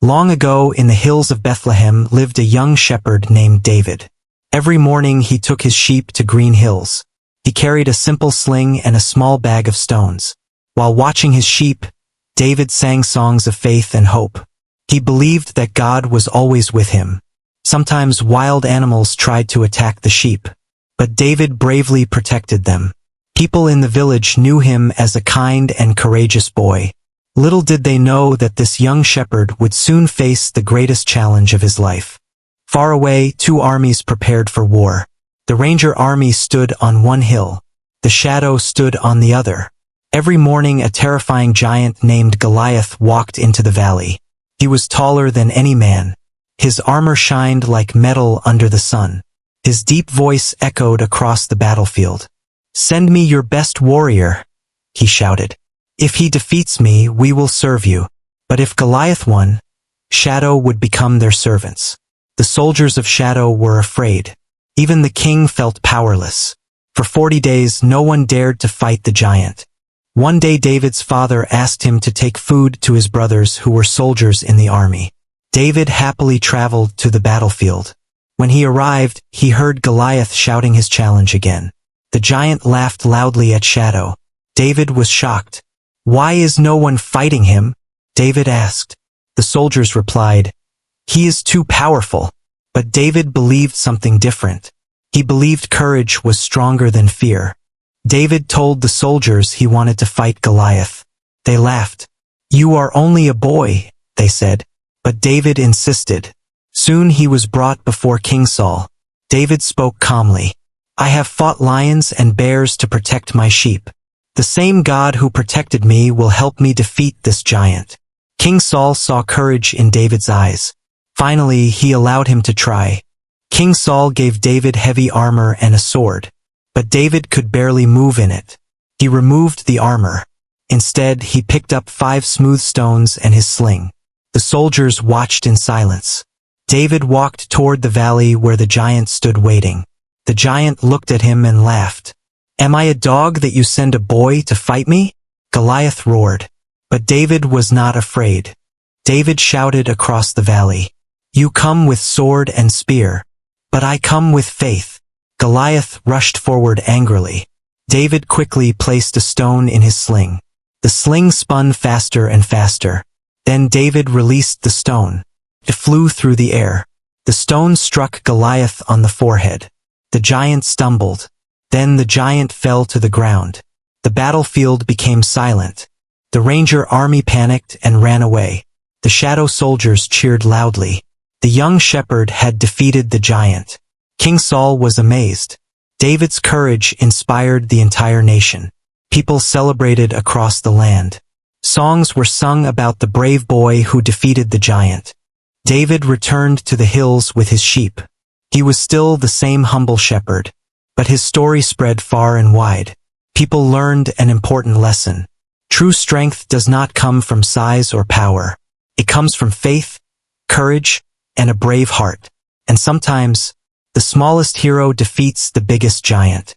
Long ago, in the hills of Bethlehem, lived a young shepherd named David. Every morning he took his sheep to green hills. He carried a simple sling and a small bag of stones. While watching his sheep, David sang songs of faith and hope. He believed that God was always with him. Sometimes wild animals tried to attack the sheep, but David bravely protected them. People in the village knew him as a kind and courageous boy. Little did they know that this young shepherd would soon face the greatest challenge of his life. Far away, two armies prepared for war. The Ranger army stood on one hill. The Shadow stood on the other. Every morning a terrifying giant named Goliath walked into the valley. He was taller than any man. His armor shined like metal under the sun. His deep voice echoed across the battlefield. "Send me your best warrior," he shouted. "If he defeats me, we will serve you." But if Goliath won, Shadow would become their servants. The soldiers of Shadow were afraid. Even the king felt powerless. For 40 days, no one dared to fight the giant. One day David's father asked him to take food to his brothers who were soldiers in the army. David happily traveled to the battlefield. When he arrived, he heard Goliath shouting his challenge again. The giant laughed loudly at Shadow. David was shocked. "Why is no one fighting him?" David asked. The soldiers replied, "He is too powerful." But David believed something different. He believed courage was stronger than fear. David told the soldiers he wanted to fight Goliath. They laughed. "You are only a boy," they said. But David insisted. Soon he was brought before King Saul. David spoke calmly. "I have fought lions and bears to protect my sheep. The same God who protected me will help me defeat this giant." King Saul saw courage in David's eyes. Finally, he allowed him to try. King Saul gave David heavy armor and a sword. But David could barely move in it. He removed the armor. Instead, he picked up 5 smooth stones and his sling. The soldiers watched in silence. David walked toward the valley where the giant stood waiting. The giant looked at him and laughed. "Am I a dog that you send a boy to fight me?" Goliath roared. But David was not afraid. David shouted across the valley, "You come with sword and spear, but I come with faith." Goliath rushed forward angrily. David quickly placed a stone in his sling. The sling spun faster and faster. Then David released the stone. It flew through the air. The stone struck Goliath on the forehead. The giant stumbled. Then the giant fell to the ground. The battlefield became silent. The Ranger army panicked and ran away. The Shadow soldiers cheered loudly. The young shepherd had defeated the giant. King Saul was amazed. David's courage inspired the entire nation. People celebrated across the land. Songs were sung about the brave boy who defeated the giant. David returned to the hills with his sheep. He was still the same humble shepherd, but his story spread far and wide. People learned an important lesson. True strength does not come from size or power. It comes from faith, courage, and a brave heart. And sometimes, the smallest hero defeats the biggest giant.